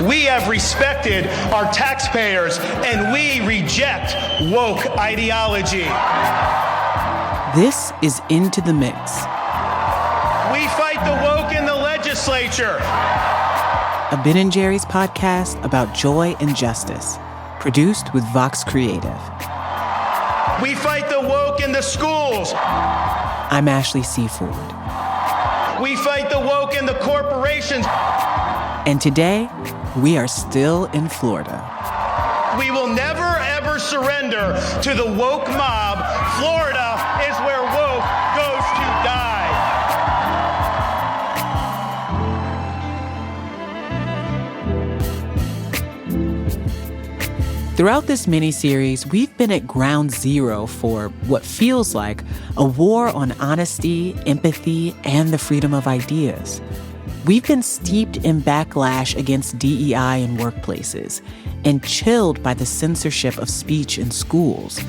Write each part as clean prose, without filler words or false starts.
We have respected our taxpayers, and we reject woke ideology. This is Into the Mix. We fight the woke in the legislature. A Ben & Jerry's podcast about joy and justice, produced with Vox Creative. We fight the woke in the schools. I'm Ashley Seaford. We fight the woke in the corporations. And today, we are still in Florida. We will never, ever surrender to the woke mob. Florida is where woke goes to die. Throughout this mini-series, we've been at ground zero for what feels like a war on honesty, empathy, and the freedom of ideas. We've been steeped in backlash against DEI in workplaces and chilled by the censorship of speech in schools.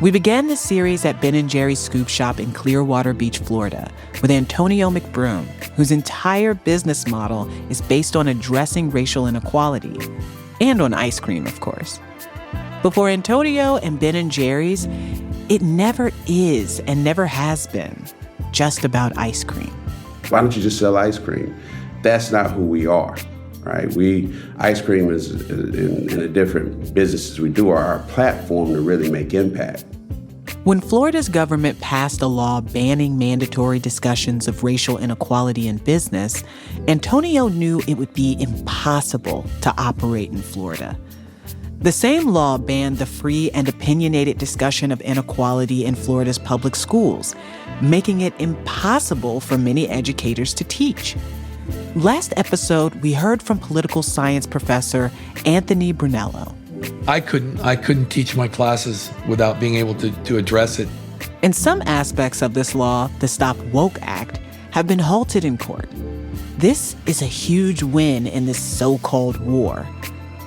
We began this series at Ben & Jerry's Scoop Shop in Clearwater Beach, Florida, with Antonio McBroom, whose entire business model is based on addressing racial inequality. And on ice cream, of course. But for Antonio and Ben & Jerry's, it never is and never has been just about ice cream. Why don't you just sell ice cream? That's not who we are, right? Ice cream is in the different businesses we do are our platform to really make impact. When Florida's government passed a law banning mandatory discussions of racial inequality in business, Antonio knew it would be impossible to operate in Florida. The same law banned the free and opinionated discussion of inequality in Florida's public schools, making it impossible for many educators to teach. Last episode, we heard from political science professor Anthony Brunello. I couldn't teach my classes without being able to address it. And some aspects of this law, the Stop Woke Act, have been halted in court. This is a huge win in this so-called war.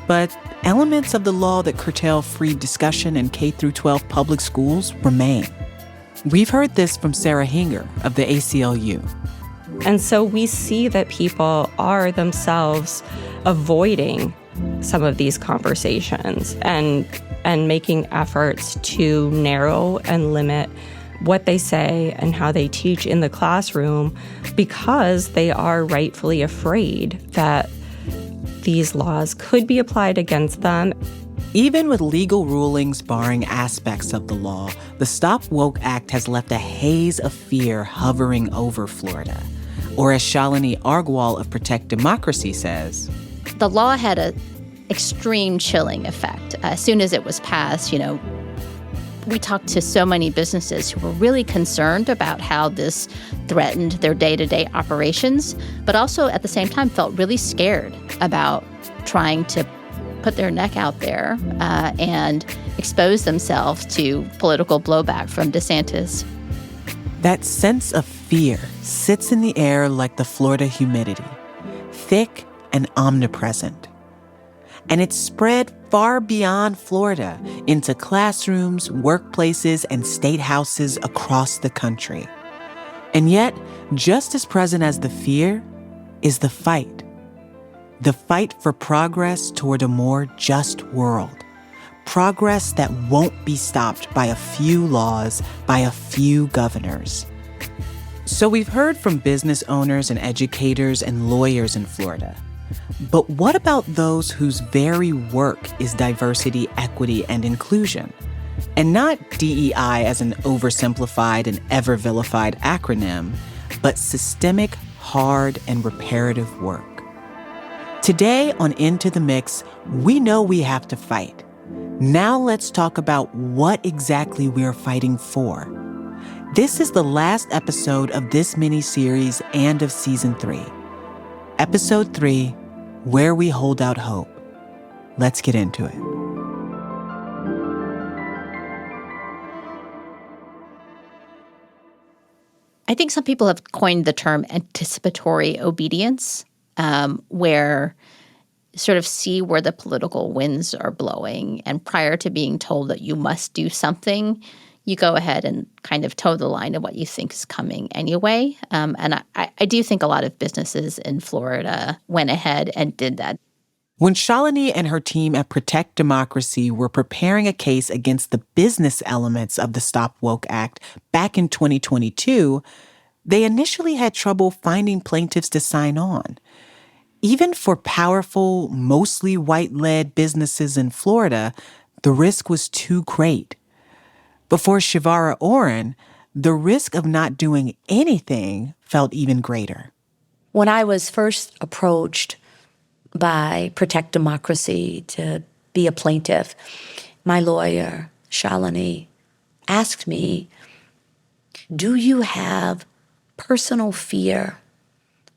But elements of the law that curtail free discussion in K-12 public schools remain. We've heard this from Sarah Hinger of the ACLU. And so we see that people are themselves avoiding some of these conversations and making efforts to narrow and limit what they say and how they teach in the classroom because they are rightfully afraid that these laws could be applied against them. Even with legal rulings barring aspects of the law, the Stop Woke Act has left a haze of fear hovering over Florida. Or as Shalini Argwal of Protect Democracy says, the law had an extreme chilling effect. As soon as it was passed, we talked to so many businesses who were really concerned about how this threatened their day-to-day operations, but also at the same time felt really scared about trying to put their neck out there and expose themselves to political blowback from DeSantis. That sense of fear sits in the air like the Florida humidity, thick and omnipresent. And it's spread far beyond Florida into classrooms, workplaces, and state houses across the country. And yet, just as present as the fear is the fight. The fight for progress toward a more just world. Progress that won't be stopped by a few laws, by a few governors. So we've heard from business owners and educators and lawyers in Florida. But what about those whose very work is diversity, equity, and inclusion? And not DEI as an oversimplified and ever-vilified acronym, but systemic, hard, and reparative work. Today on Into the Mix, we know we have to fight. Now let's talk about what exactly we're fighting for. This is the last episode of this mini-series and of Season 3. Episode 3, Where We Hold Out Hope. Let's get into it. I think some people have coined the term anticipatory obedience, where sort of see where the political winds are blowing. And prior to being told that you must do something, you go ahead and kind of toe the line of what you think is coming anyway. And I do think a lot of businesses in Florida went ahead and did that. When Shalini and her team at Protect Democracy were preparing a case against the business elements of the Stop Woke Act back in 2022, they initially had trouble finding plaintiffs to sign on. Even for powerful, mostly white-led businesses in Florida, the risk was too great. But for Shivara Oren, the risk of not doing anything felt even greater. When I was first approached by Protect Democracy to be a plaintiff, my lawyer, Shalini, asked me, do you have personal fear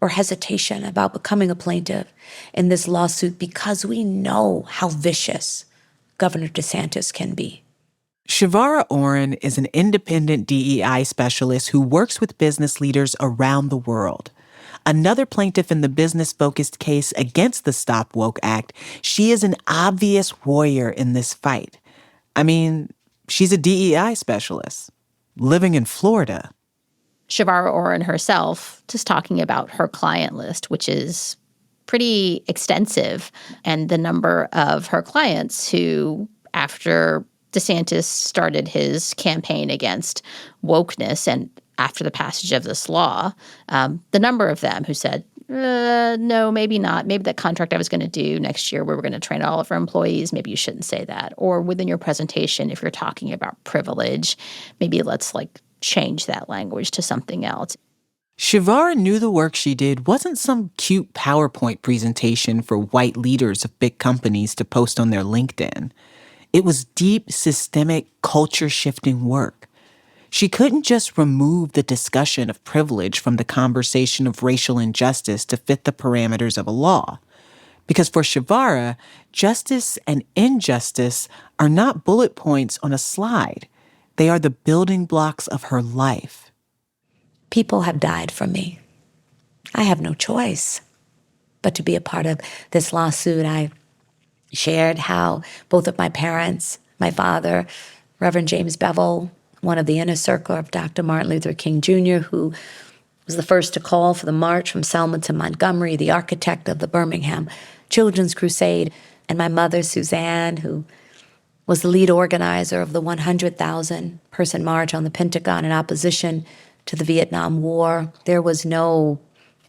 or hesitation about becoming a plaintiff in this lawsuit because we know how vicious Governor DeSantis can be? Shivara Oren is an independent DEI specialist who works with business leaders around the world. Another plaintiff in the business-focused case against the Stop Woke Act, she is an obvious warrior in this fight. I mean, she's a DEI specialist, living in Florida. Shivara Oren herself, just talking about her client list, which is pretty extensive, and the number of her clients who, after DeSantis started his campaign against wokeness and after the passage of this law, the number of them who said, no, maybe not. Maybe that contract I was going to do next year where we're going to train all of our employees, maybe you shouldn't say that. Or within your presentation, if you're talking about privilege, maybe let's change that language to something else. Shivara knew the work she did wasn't some cute PowerPoint presentation for white leaders of big companies to post on their LinkedIn. It was deep, systemic, culture-shifting work. She couldn't just remove the discussion of privilege from the conversation of racial injustice to fit the parameters of a law. Because for Shivara, justice and injustice are not bullet points on a slide. They are the building blocks of her life. People have died for me. I have no choice but to be a part of this lawsuit. I shared how both of my parents, my father, Reverend James Bevel, one of the inner circle of Dr. Martin Luther King Jr., who was the first to call for the march from Selma to Montgomery, the architect of the Birmingham Children's Crusade, and my mother, Suzanne, who was the lead organizer of the 100,000-person march on the Pentagon in opposition to the Vietnam War. There was no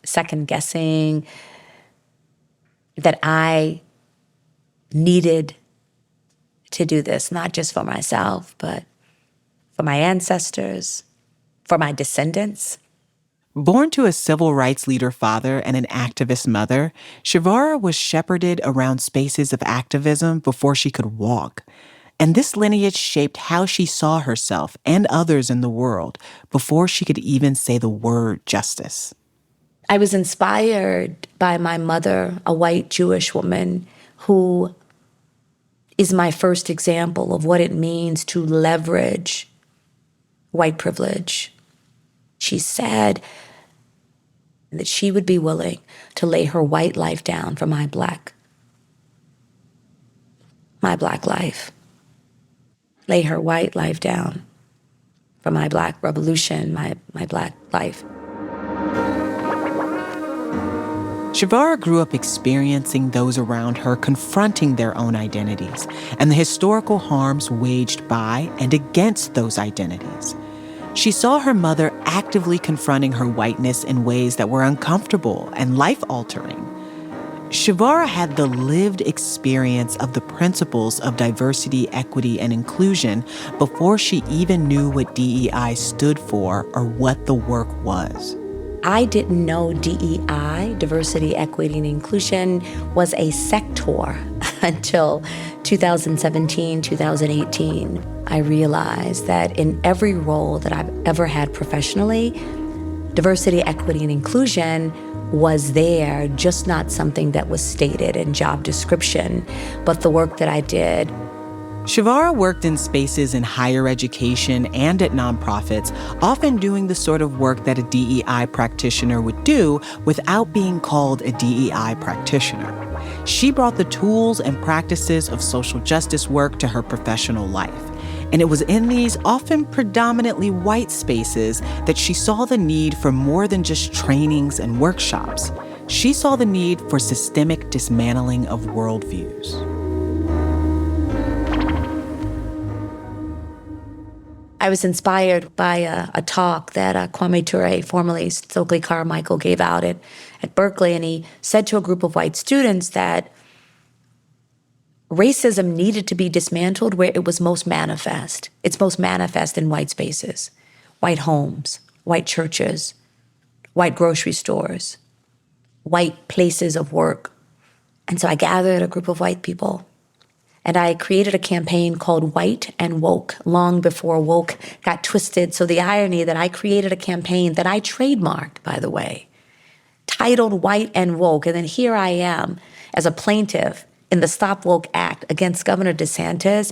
second-guessing that I needed to do this, not just for myself, but for my ancestors, for my descendants. Born to a civil rights leader father and an activist mother, Shivara was shepherded around spaces of activism before she could walk. And this lineage shaped how she saw herself and others in the world before she could even say the word justice. I was inspired by my mother, a white Jewish woman who is my first example of what it means to leverage white privilege. She said that she would be willing to lay her white life down for my black life. Lay her white life down for my black revolution, my black life. Shivara grew up experiencing those around her confronting their own identities and the historical harms waged by and against those identities. She saw her mother actively confronting her whiteness in ways that were uncomfortable and life-altering. Shivara had the lived experience of the principles of diversity, equity, and inclusion before she even knew what DEI stood for or what the work was. I didn't know DEI, diversity, equity, and inclusion, was a sector until 2017, 2018. I realized that in every role that I've ever had professionally, diversity, equity, and inclusion was there, just not something that was stated in job description, but the work that I did. Shivara worked in spaces in higher education and at nonprofits, often doing the sort of work that a DEI practitioner would do without being called a DEI practitioner. She brought the tools and practices of social justice work to her professional life. And it was in these often predominantly white spaces that she saw the need for more than just trainings and workshops. She saw the need for systemic dismantling of worldviews. I was inspired by a talk that Kwame Ture, formerly Stokely Carmichael, gave out at Berkeley, and he said to a group of white students that racism needed to be dismantled where it was most manifest. It's most manifest in white spaces, white homes, white churches, white grocery stores, white places of work. And so I gathered a group of white people, and I created a campaign called White and Woke, long before woke got twisted. So the irony that I created a campaign that I trademarked, by the way, titled White and Woke. And then here I am as a plaintiff in the Stop Woke Act against Governor DeSantis.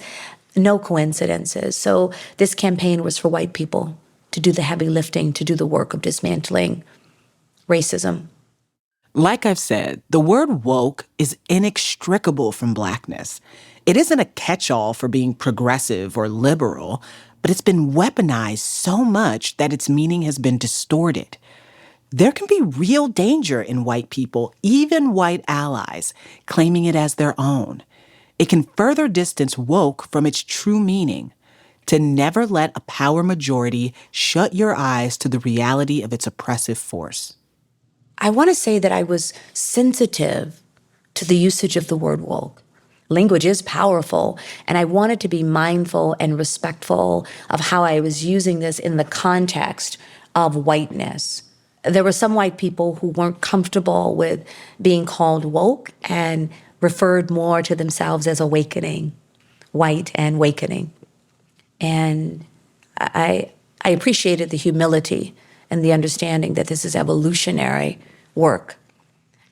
No coincidences. So this campaign was for white people to do the heavy lifting, to do the work of dismantling racism. Like I've said, the word woke is inextricable from Blackness. It isn't a catch-all for being progressive or liberal, but it's been weaponized so much that its meaning has been distorted. There can be real danger in white people, even white allies, claiming it as their own. It can further distance woke from its true meaning, to never let a power majority shut your eyes to the reality of its oppressive force. I want to say that I was sensitive to the usage of the word woke. Language is powerful, and I wanted to be mindful and respectful of how I was using this in the context of whiteness. There were some white people who weren't comfortable with being called woke and referred more to themselves as awakening, white and wakening. And I appreciated the humility and the understanding that this is evolutionary work.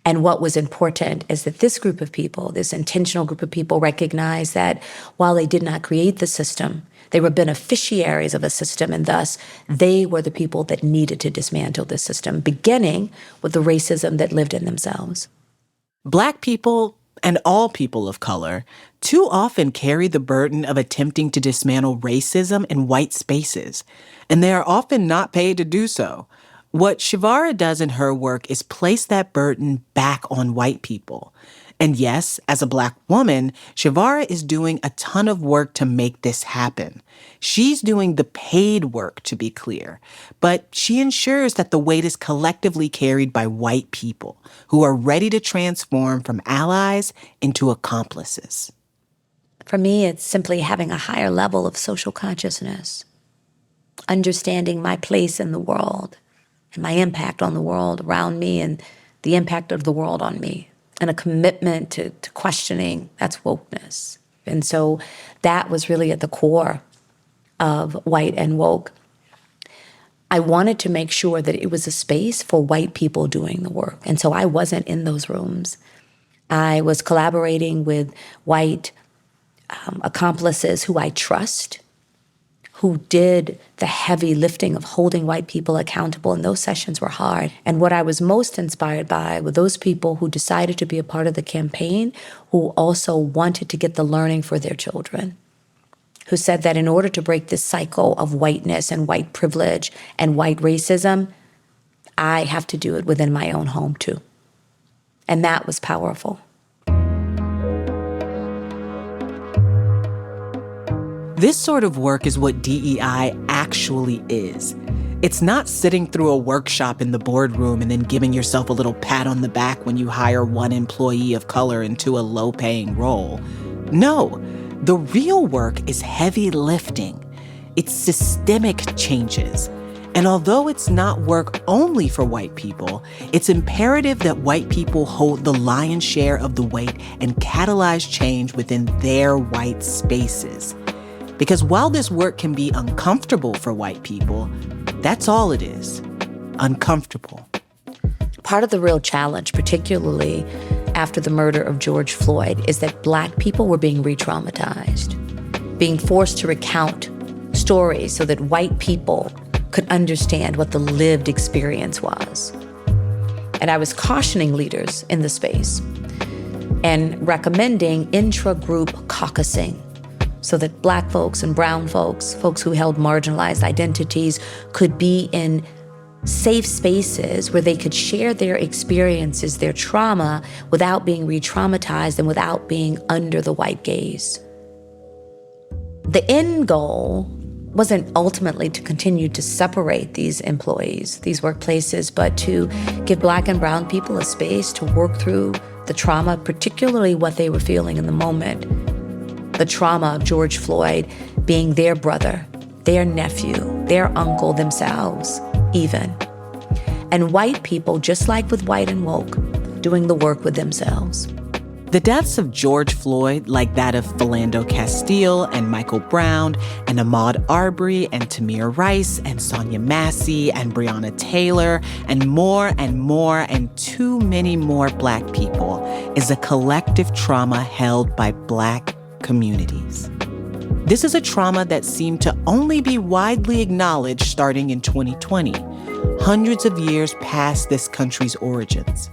And what was important is that this group of people, this intentional group of people, recognized that while they did not create the system, they were beneficiaries of a system, and thus they were the people that needed to dismantle the system, beginning with the racism that lived in themselves. Black people, and all people of color, too often carry the burden of attempting to dismantle racism in white spaces, and they are often not paid to do so. What Shivara does in her work is place that burden back on white people. And yes, as a Black woman, Shivara is doing a ton of work to make this happen. She's doing the paid work, to be clear, but she ensures that the weight is collectively carried by white people who are ready to transform from allies into accomplices. For me, it's simply having a higher level of social consciousness, understanding my place in the world and my impact on the world around me and the impact of the world on me, and a commitment to questioning. That's wokeness. And so that was really at the core of White and Woke. I wanted to make sure that it was a space for white people doing the work. And so I wasn't in those rooms. I was collaborating with white accomplices who I trust, who did the heavy lifting of holding white people accountable, and those sessions were hard. And what I was most inspired by were those people who decided to be a part of the campaign, who also wanted to get the learning for their children, who said that in order to break this cycle of whiteness and white privilege and white racism, I have to do it within my own home too. And that was powerful. This sort of work is what DEI actually is. It's not sitting through a workshop in the boardroom and then giving yourself a little pat on the back when you hire one employee of color into a low-paying role. No, the real work is heavy lifting. It's systemic changes. And although it's not work only for white people, it's imperative that white people hold the lion's share of the weight and catalyze change within their white spaces. Because while this work can be uncomfortable for white people, that's all it is, uncomfortable. Part of the real challenge, particularly after the murder of George Floyd, is that Black people were being re-traumatized, being forced to recount stories so that white people could understand what the lived experience was. And I was cautioning leaders in the space and recommending intra-group caucusing, so that Black folks and brown folks, folks who held marginalized identities, could be in safe spaces where they could share their experiences, their trauma, without being re-traumatized and without being under the white gaze. The end goal wasn't ultimately to continue to separate these employees, these workplaces, but to give Black and brown people a space to work through the trauma, particularly what they were feeling in the moment. The trauma of George Floyd being their brother, their nephew, their uncle themselves, even. And white people, just like with White and Woke, doing the work with themselves. The deaths of George Floyd, like that of Philando Castile and Michael Brown and Ahmaud Arbery and Tamir Rice and Sonia Massey and Breonna Taylor and more and too many more Black people, is a collective trauma held by Black communities. This is a trauma that seemed to only be widely acknowledged starting in 2020, hundreds of years past this country's origins.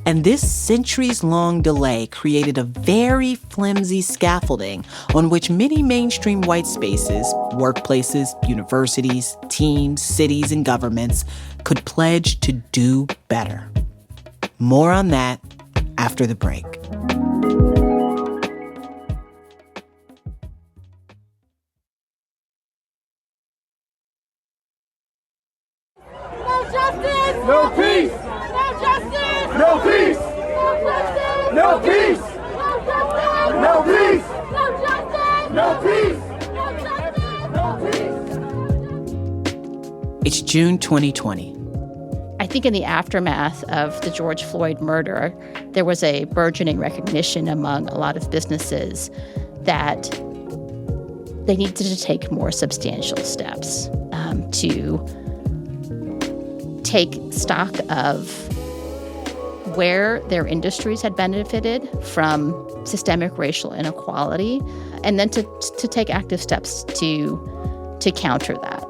And this centuries-long delay created a very flimsy scaffolding on which many mainstream white spaces, workplaces, universities, teams, cities, and governments could pledge to do better. More on that after the break. No justice! No peace! No justice! No peace! No peace! No peace! No justice! No peace! No justice! No peace! It's June 2020. I think in the aftermath of the George Floyd murder, there was a burgeoning recognition among a lot of businesses that they needed to take more substantial steps to take stock of where their industries had benefited from systemic racial inequality, and then to take active steps to counter that.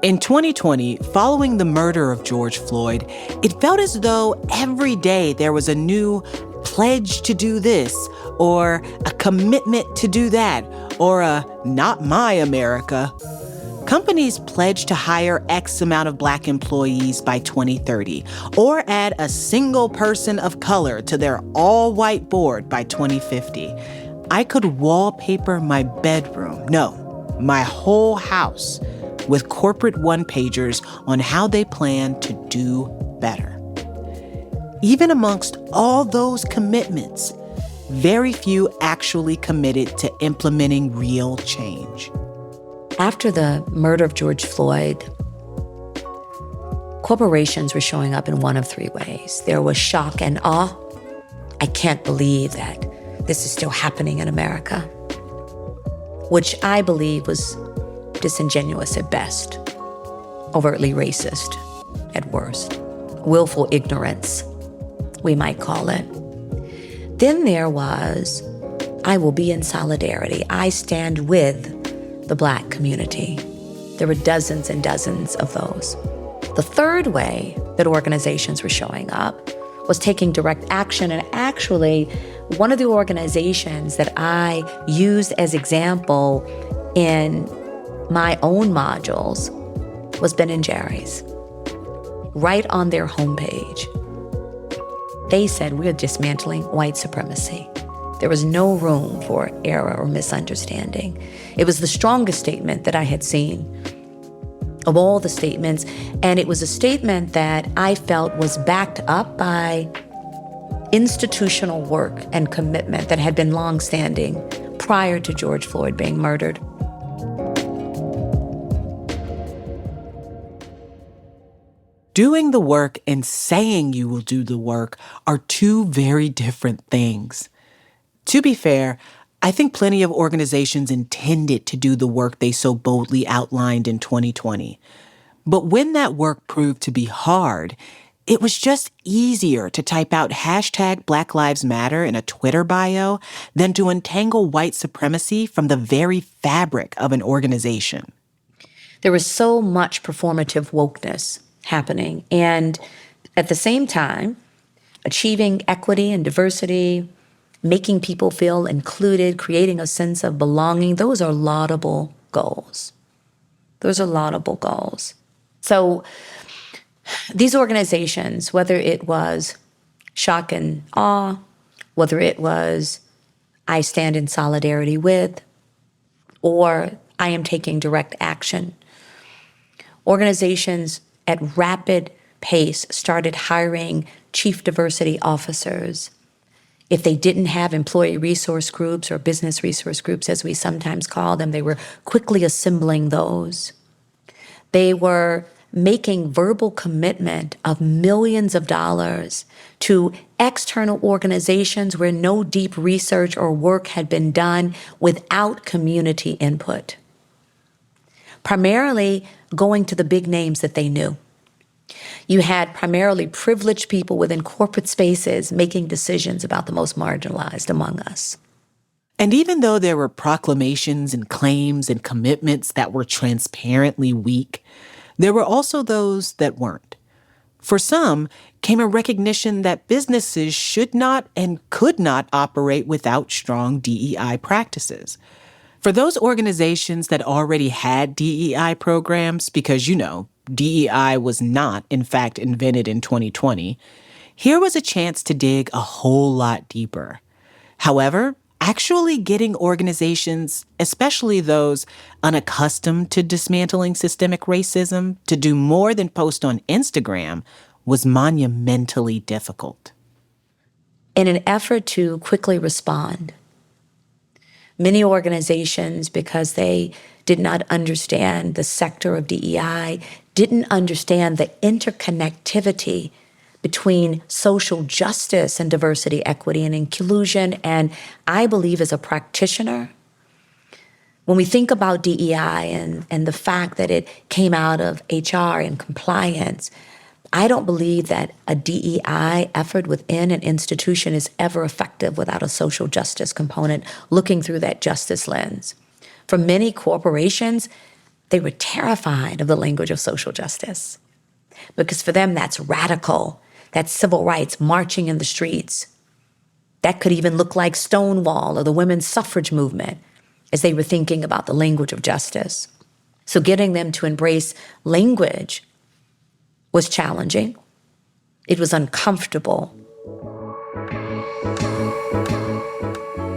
In 2020, following the murder of George Floyd, it felt as though every day there was a new pledge to do this, or a commitment to do that, or a not my America. Companies pledged to hire X amount of Black employees by 2030, or add a single person of color to their all-white board by 2050. I could wallpaper my bedroom, no, my whole house, with corporate one-pagers on how they plan to do better. Even amongst all those commitments, very few actually committed to implementing real change. After the murder of George Floyd, corporations were showing up in one of three ways. There was shock and awe. I can't believe that this is still happening in America, which I believe was disingenuous at best, overtly racist at worst, willful ignorance, we might call it. Then there was, I will be in solidarity. I stand with the Black community. There were dozens and dozens of those. The third way that organizations were showing up was taking direct action. And actually, one of the organizations that I used as example in my own modules was Ben & Jerry's. Right on their homepage, they said, we're dismantling white supremacy. There was no room for error or misunderstanding. It was the strongest statement that I had seen of all the statements, and it was a statement that I felt was backed up by institutional work and commitment that had been longstanding prior to George Floyd being murdered. Doing the work and saying you will do the work are two very different things. To be fair, I think plenty of organizations intended to do the work they so boldly outlined in 2020. But when that work proved to be hard, it was just easier to type out hashtag Black Lives Matter in a Twitter bio than to untangle white supremacy from the very fabric of an organization. There was so much performative wokeness happening, and at the same time, achieving equity and diversity making people feel included, creating a sense of belonging, those are laudable goals. Those are laudable goals. So these organizations, whether it was shock and awe, whether it was I stand in solidarity with, or I am taking direct action, organizations at rapid pace started hiring chief diversity officers. If they didn't have employee resource groups or business resource groups, as we sometimes call them, they were quickly assembling those. They were making verbal commitment of millions of dollars to external organizations where no deep research or work had been done without community input. Primarily going to the big names that they knew. You had primarily privileged people within corporate spaces making decisions about the most marginalized among us. And even though there were proclamations and claims and commitments that were transparently weak, there were also those that weren't. For some, came a recognition that businesses should not and could not operate without strong DEI practices. For those organizations that already had DEI programs, because, DEI was not, in fact, invented in 2020, here was a chance to dig a whole lot deeper. However, actually getting organizations, especially those unaccustomed to dismantling systemic racism, to do more than post on Instagram was monumentally difficult. In an effort to quickly respond, many organizations, because they did not understand the sector of DEI, didn't understand the interconnectivity between social justice and diversity, equity, and inclusion. And I believe as a practitioner, when we think about DEI and the fact that it came out of HR and compliance, I don't believe that a DEI effort within an institution is ever effective without a social justice component looking through that justice lens. For many corporations, they were terrified of the language of social justice because for them, that's radical. That's civil rights marching in the streets. That could even look like Stonewall or the women's suffrage movement as they were thinking about the language of justice. So getting them to embrace language was challenging. It was uncomfortable.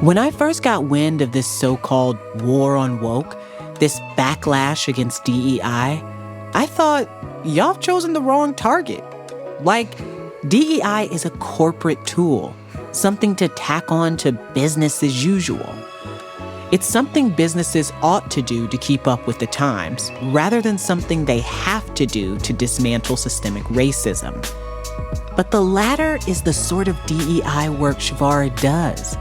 When I first got wind of this so-called war on woke, this backlash against DEI, I thought, y'all have chosen the wrong target. Like, DEI is a corporate tool, something to tack on to business as usual. It's something businesses ought to do to keep up with the times, rather than something they have to do to dismantle systemic racism. But the latter is the sort of DEI work Shavara does.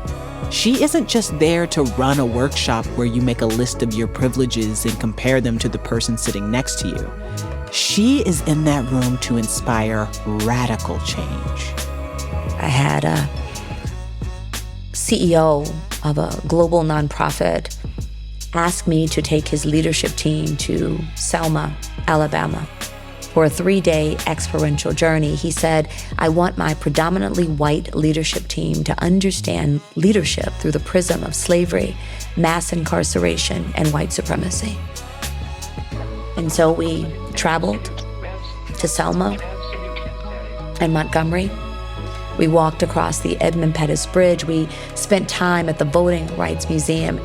She isn't just there to run a workshop where you make a list of your privileges and compare them to the person sitting next to you. She is in that room to inspire radical change. I had a CEO of a global nonprofit ask me to take his leadership team to Selma, Alabama, for a 3-day experiential journey. He said, I want my predominantly white leadership team to understand leadership through the prism of slavery, mass incarceration, and white supremacy. And so we traveled to Selma and Montgomery. We walked across the Edmund Pettus Bridge. We spent time at the Voting Rights Museum.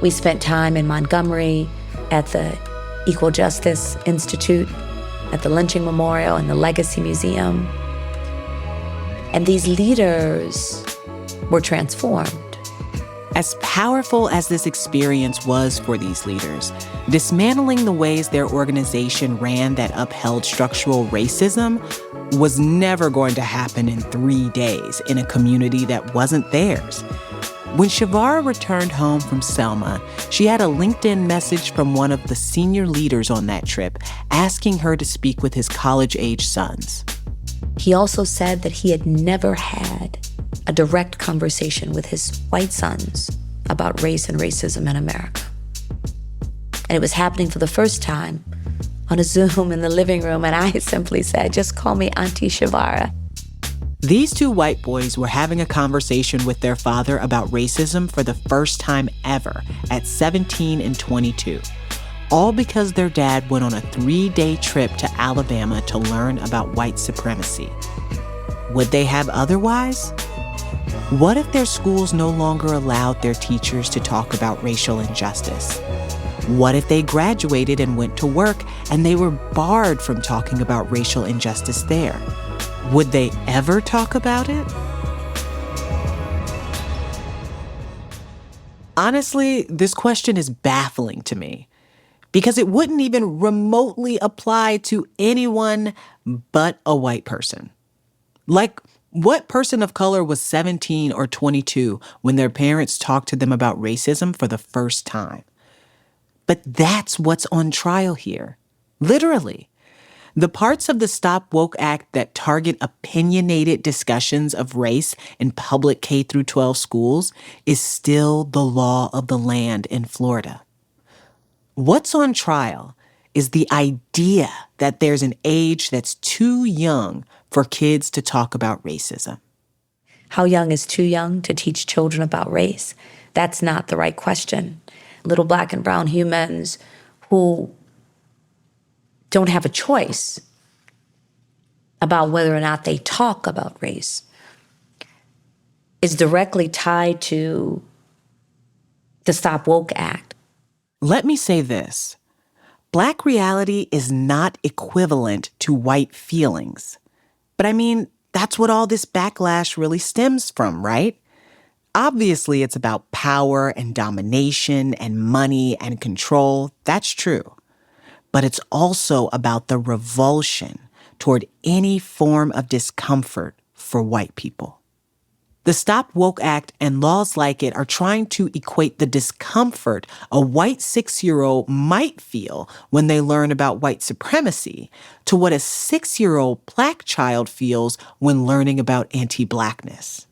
We spent time in Montgomery at the Equal Justice Institute, at the Lynching Memorial and the Legacy Museum. And these leaders were transformed. As powerful as this experience was for these leaders, dismantling the ways their organization ran that upheld structural racism was never going to happen in 3 days in a community that wasn't theirs. When Shavara returned home from Selma, she had a LinkedIn message from one of the senior leaders on that trip asking her to speak with his college-age sons. He also said that he had never had a direct conversation with his white sons about race and racism in America. And it was happening for the first time on a Zoom in the living room, and I simply said, just call me Auntie Shavara. These two white boys were having a conversation with their father about racism for the first time ever at 17 and 22, all because their dad went on a 3-day trip to Alabama to learn about white supremacy. Would they have otherwise? What if their schools no longer allowed their teachers to talk about racial injustice? What if they graduated and went to work and they were barred from talking about racial injustice there? Would they ever talk about it? Honestly, this question is baffling to me because it wouldn't even remotely apply to anyone but a white person. Like, what person of color was 17 or 22 when their parents talked to them about racism for the first time? But that's what's on trial here. Literally. The parts of the Stop Woke Act that target opinionated discussions of race in public K-12 schools is still the law of the land in Florida. What's on trial is the idea that there's an age that's too young for kids to talk about racism. How young is too young to teach children about race? That's not the right question. Little black and brown humans who don't have a choice about whether or not they talk about race is directly tied to the Stop Woke Act. Let me say this. Black reality is not equivalent to white feelings. But I mean, that's what all this backlash really stems from, right? Obviously, it's about power and domination and money and control. That's true. But it's also about the revulsion toward any form of discomfort for white people. The Stop Woke Act and laws like it are trying to equate the discomfort a white 6-year-old might feel when they learn about white supremacy to what a 6-year-old black child feels when learning about anti-blackness.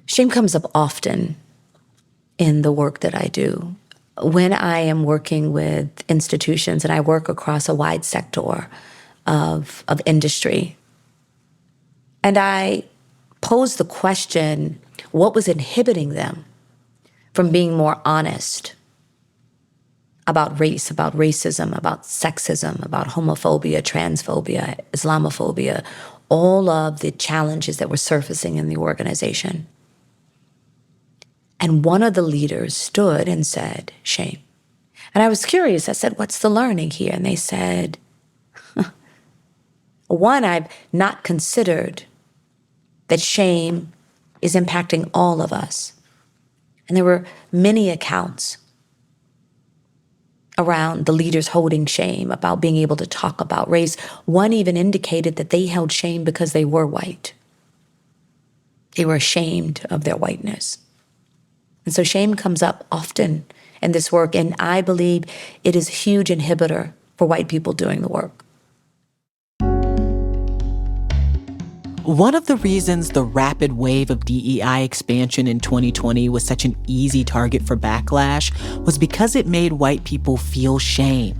Shame comes up often in the work that I do. When I am working with institutions, and I work across a wide sector of industry, and I pose the question, what was inhibiting them from being more honest about race, about racism, about sexism, about homophobia, transphobia, Islamophobia, all of the challenges that were surfacing in the organization. And one of the leaders stood and said, shame. And I was curious. I said, what's the learning here? And they said, one, I've not considered that shame is impacting all of us. And there were many accounts around the leaders holding shame, about being able to talk about race. One even indicated that they held shame because they were white. They were ashamed of their whiteness. And so shame comes up often in this work, and I believe it is a huge inhibitor for white people doing the work. One of the reasons the rapid wave of DEI expansion in 2020 was such an easy target for backlash was because it made white people feel shame.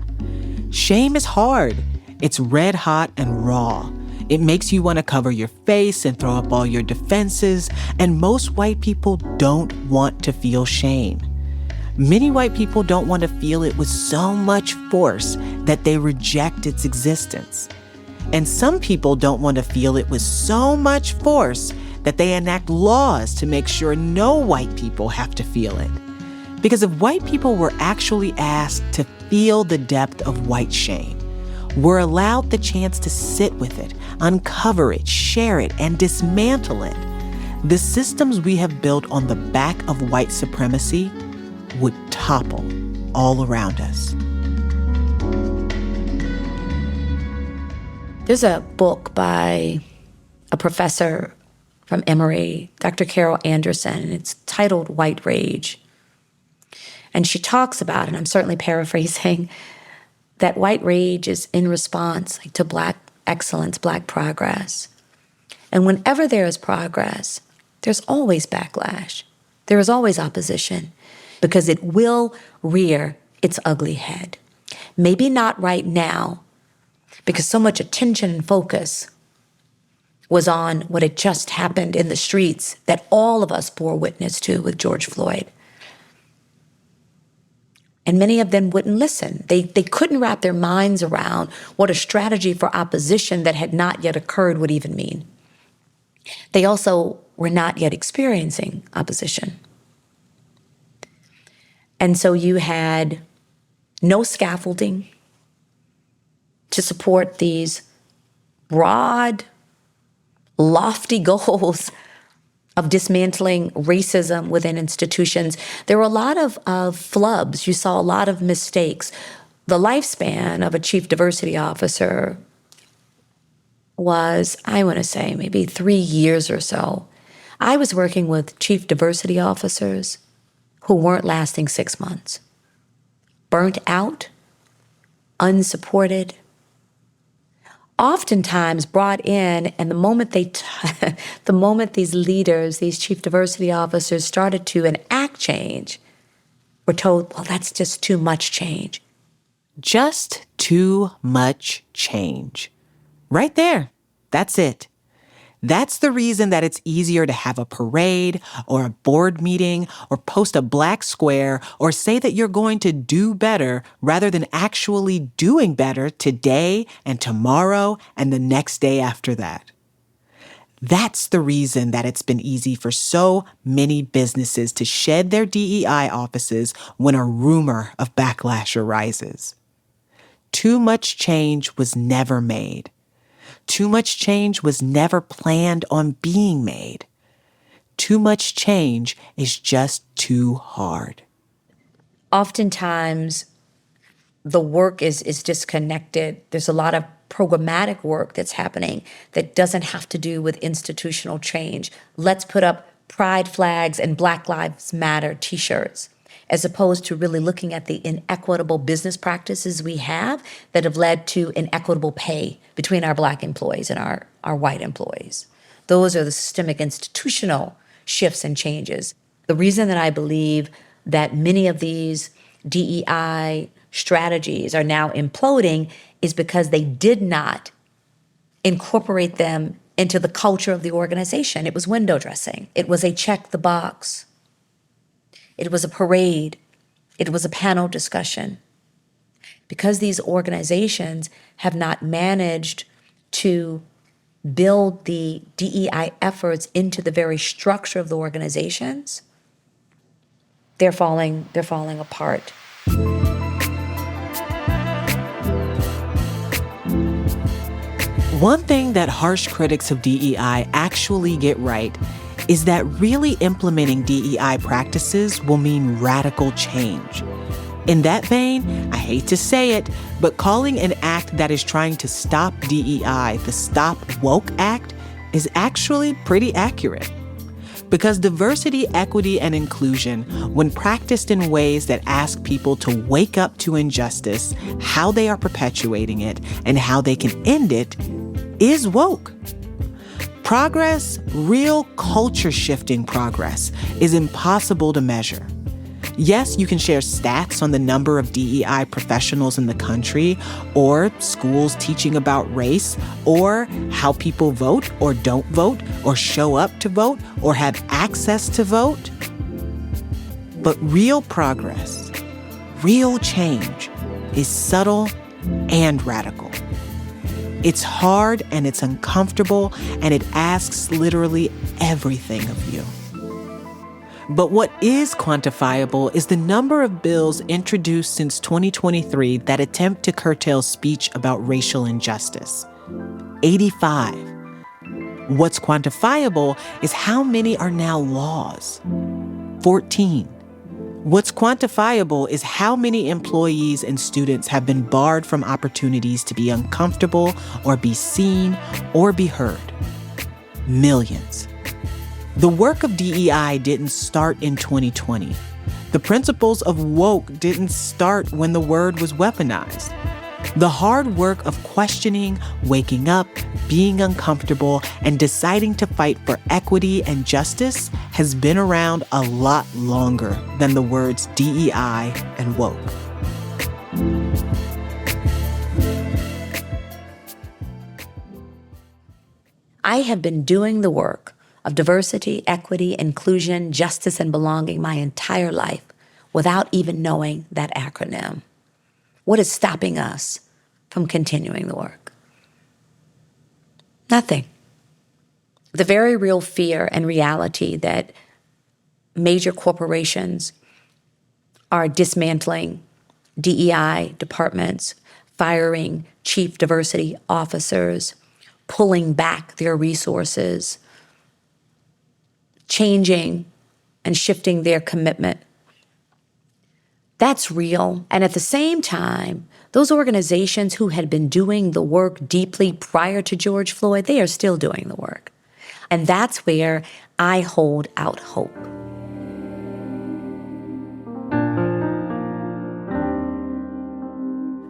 Shame is hard. It's red hot and raw. It makes you want to cover your face and throw up all your defenses, and most white people don't want to feel shame. Many white people don't want to feel it with so much force that they reject its existence. And some people don't want to feel it with so much force that they enact laws to make sure no white people have to feel it. Because if white people were actually asked to feel the depth of white shame, were allowed the chance to sit with it, uncover it, share it, and dismantle it, the systems we have built on the back of white supremacy would topple all around us. There's a book by a professor from Emory, Dr. Carol Anderson, and it's titled White Rage. And she talks about, and I'm certainly paraphrasing, that white rage is in response to Black excellence, Black progress. And whenever there is progress, there's always backlash. There is always opposition, because it will rear its ugly head. Maybe not right now, because so much attention and focus was on what had just happened in the streets that all of us bore witness to with George Floyd. And many of them wouldn't listen. They couldn't wrap their minds around what a strategy for opposition that had not yet occurred would even mean. They also were not yet experiencing opposition. And so you had no scaffolding to support these broad, lofty goals of dismantling racism within institutions. There were a lot of flubs. You saw a lot of mistakes. The lifespan of a chief diversity officer was, I want to say, maybe 3 years or so. I was working with chief diversity officers who weren't lasting 6 months. Burnt out, unsupported, oftentimes brought in, and the moment the moment these leaders, these chief diversity officers started to enact change, were told, well, that's just too much change. Just too much change. Right there. That's it. That's the reason that it's easier to have a parade or a board meeting or post a black square or say that you're going to do better rather than actually doing better today and tomorrow and the next day after that. That's the reason that it's been easy for so many businesses to shed their DEI offices when a rumor of backlash arises. Too much change was never made. Too much change was never planned on being made. Too much change is just too hard. Oftentimes, the work is disconnected. There's a lot of programmatic work that's happening that doesn't have to do with institutional change. Let's put up pride flags and Black Lives Matter t-shirts, as opposed to really looking at the inequitable business practices we have that have led to inequitable pay between our Black employees and our white employees. Those are the systemic institutional shifts and changes. The reason that I believe that many of these DEI strategies are now imploding is because they did not incorporate them into the culture of the organization. It was window dressing. It was a check the box. It was a parade. It was a panel discussion. Because these organizations have not managed to build the DEI efforts into the very structure of the organizations, they're falling apart. One thing that harsh critics of DEI actually get right is that really implementing DEI practices will mean radical change. In that vein, I hate to say it, but calling an act that is trying to stop DEI the Stop Woke Act is actually pretty accurate. Because diversity, equity, and inclusion, when practiced in ways that ask people to wake up to injustice, how they are perpetuating it, and how they can end it, is woke. Progress, real culture-shifting progress, is impossible to measure. Yes, you can share stats on the number of DEI professionals in the country, or schools teaching about race, or how people vote or don't vote, or show up to vote, or have access to vote. But real progress, real change, is subtle and radical. It's hard and it's uncomfortable, and it asks literally everything of you. But what is quantifiable is the number of bills introduced since 2023 that attempt to curtail speech about racial injustice. 85. What's quantifiable is how many are now laws. 14. What's quantifiable is how many employees and students have been barred from opportunities to be uncomfortable or be seen or be heard. Millions. The work of DEI didn't start in 2020. The principles of woke didn't start when the word was weaponized. The hard work of questioning, waking up, being uncomfortable, and deciding to fight for equity and justice has been around a lot longer than the words DEI and woke. I have been doing the work of diversity, equity, inclusion, justice, and belonging my entire life without even knowing that acronym. What is stopping us from continuing the work? Nothing. The very real fear and reality that major corporations are dismantling DEI departments, firing chief diversity officers, pulling back their resources, changing and shifting their commitment. That's real. And at the same time, those organizations who had been doing the work deeply prior to George Floyd, they are still doing the work. And that's where I hold out hope.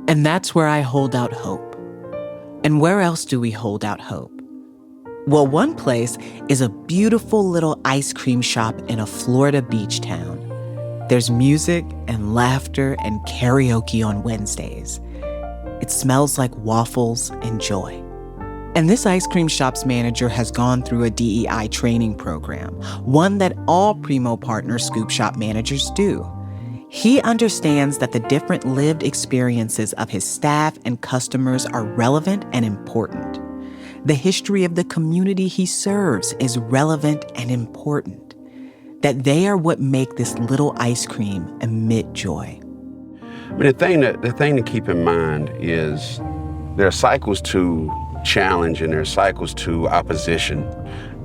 And that's where I hold out hope. And where else do we hold out hope? Well, one place is a beautiful little ice cream shop in a Florida beach town. There's music and laughter and karaoke on Wednesdays. It smells like waffles and joy. And this ice cream shop's manager has gone through a DEI training program, one that all Primo Partner Scoop Shop managers do. He understands that the different lived experiences of his staff and customers are relevant and important. The history of the community he serves is relevant and important. That they are what make this little ice cream emit joy. I mean, the thing to keep in mind is there are cycles to challenge and there are cycles to opposition.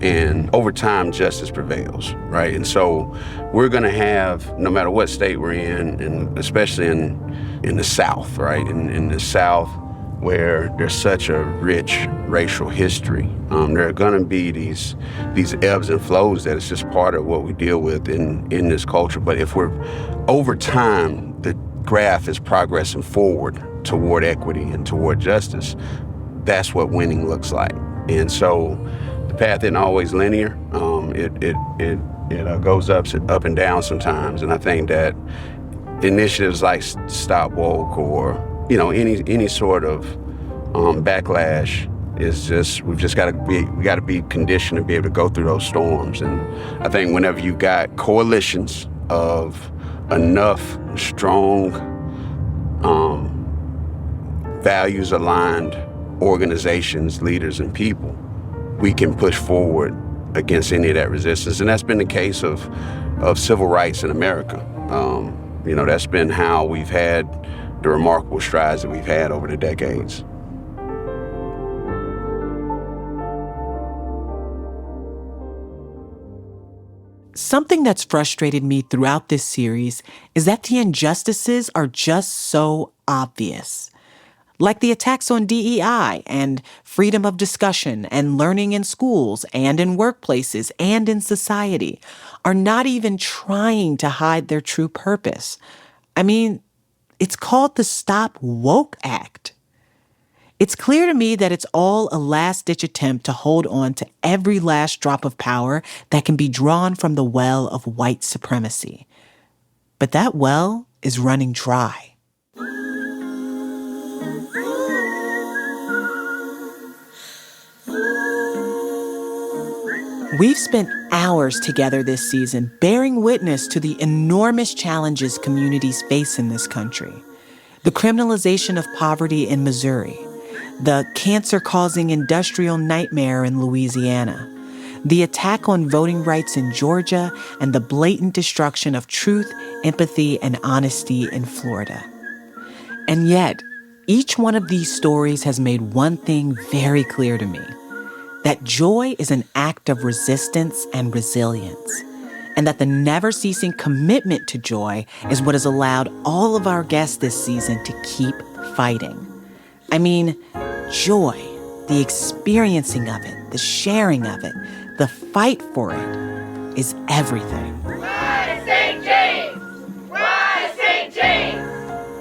And over time, justice prevails, right? And so we're going to have, no matter what state we're in, and especially in the South, right? In the South, where there's such a rich racial history, there are going to be these ebbs and flows that is just part of what we deal with in this culture. But if we're, over time, the graph is progressing forward toward equity and toward justice, that's what winning looks like. And so the path isn't always linear. It goes up and down sometimes. And I think that initiatives like Stop Woke or any sort of backlash is just, we got to be conditioned to be able to go through those storms. And I think whenever you got coalitions of enough strong, values-aligned organizations, leaders, and people, we can push forward against any of that resistance. And that's been the case of civil rights in America. That's been how we've had the remarkable strides that we've had over the decades. Something that's frustrated me throughout this series is that the injustices are just so obvious. Like the attacks on DEI and freedom of discussion and learning in schools and in workplaces and in society are not even trying to hide their true purpose. I mean, it's called the Stop Woke Act. It's clear to me that it's all a last-ditch attempt to hold on to every last drop of power that can be drawn from the well of white supremacy. But that well is running dry. We've spent hours together this season bearing witness to the enormous challenges communities face in this country. The criminalization of poverty in Missouri, the cancer-causing industrial nightmare in Louisiana, the attack on voting rights in Georgia, and the blatant destruction of truth, empathy, and honesty in Florida. And yet, each one of these stories has made one thing very clear to me: that joy is an act of resistance and resilience, and that the never-ceasing commitment to joy is what has allowed all of our guests this season to keep fighting. I mean, joy, the experiencing of it, the sharing of it, the fight for it is everything. Rise, St. James! Rise, St. James!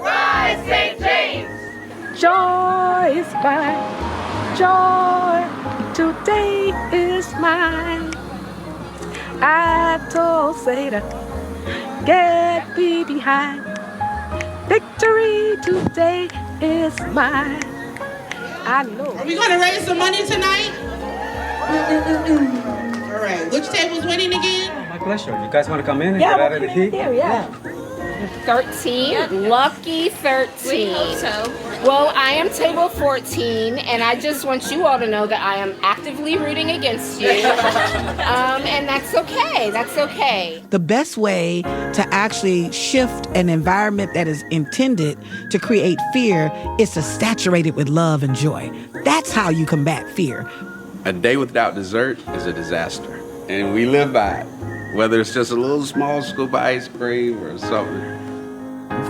Rise, St. James! Joy is mine. Joy today is mine. I told Satan, get me behind. Victory today is mine. I know. Are we going to raise some money tonight? All right, which table's winning again? My pleasure. You guys want to come in and get out of the heat? Yeah. 13, lucky 13. We hope so. Well, I am table 14, and I just want you all to know that I am actively rooting against you. And that's okay. That's okay. The best way to actually shift an environment that is intended to create fear is to saturate it with love and joy. That's how you combat fear. A day without dessert is a disaster, and we live by it. Whether it's just a little small scoop of ice cream or something.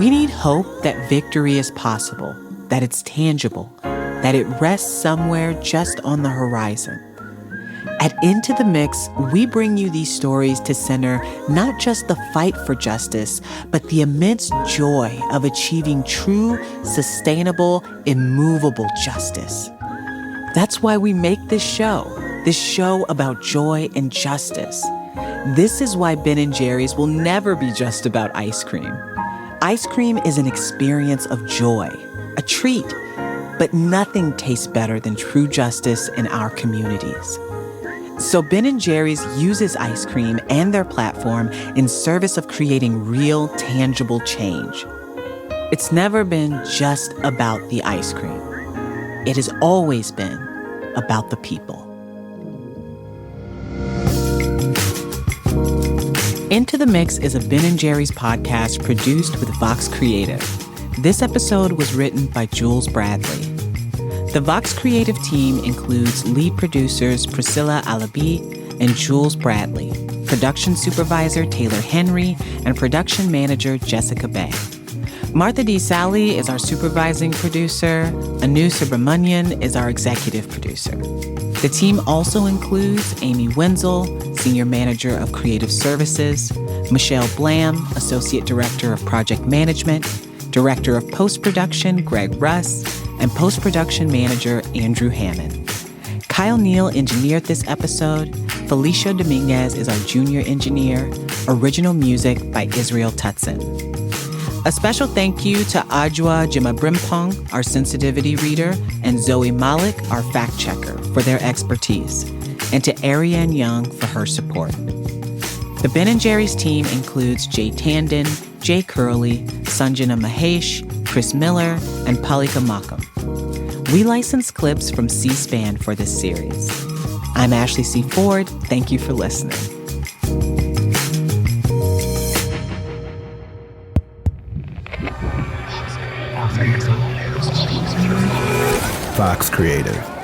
We need hope that victory is possible, that it's tangible, that it rests somewhere just on the horizon. At Into the Mix, we bring you these stories to center not just the fight for justice, but the immense joy of achieving true, sustainable, immovable justice. That's why we make this show about joy and justice. This is why Ben & Jerry's will never be just about ice cream. Ice cream is an experience of joy, a treat, but nothing tastes better than true justice in our communities. So Ben & Jerry's uses ice cream and their platform in service of creating real, tangible change. It's never been just about the ice cream. It has always been about the people. Into the Mix is a Ben & Jerry's podcast produced with Vox Creative. This episode was written by Jules Bradley. The Vox Creative team includes lead producers Priscilla Alabi and Jules Bradley, production supervisor Taylor Henry, and production manager Jessica Bay. Martha D. Sally is our supervising producer. Anu Subramanian is our executive producer. The team also includes Amy Wenzel, Senior Manager of Creative Services, Michelle Blam, Associate Director of Project Management, Director of Post-Production Greg Russ, and Post-Production Manager Andrew Hammond. Kyle Neal engineered this episode. Felicia Dominguez is our Junior Engineer. Original music by Israel Tutson. A special thank you to Adjoa Jimabrimpong, our sensitivity reader, and Zoe Malik, our fact checker, for their expertise, and to Ariane Young for her support. The Ben & Jerry's team includes Jay Tandon, Jay Curley, Sanjana Mahesh, Chris Miller, and Palika Makam. We license clips from C-SPAN for this series. I'm Ashley C. Ford. Thank you for listening. Vox Creative.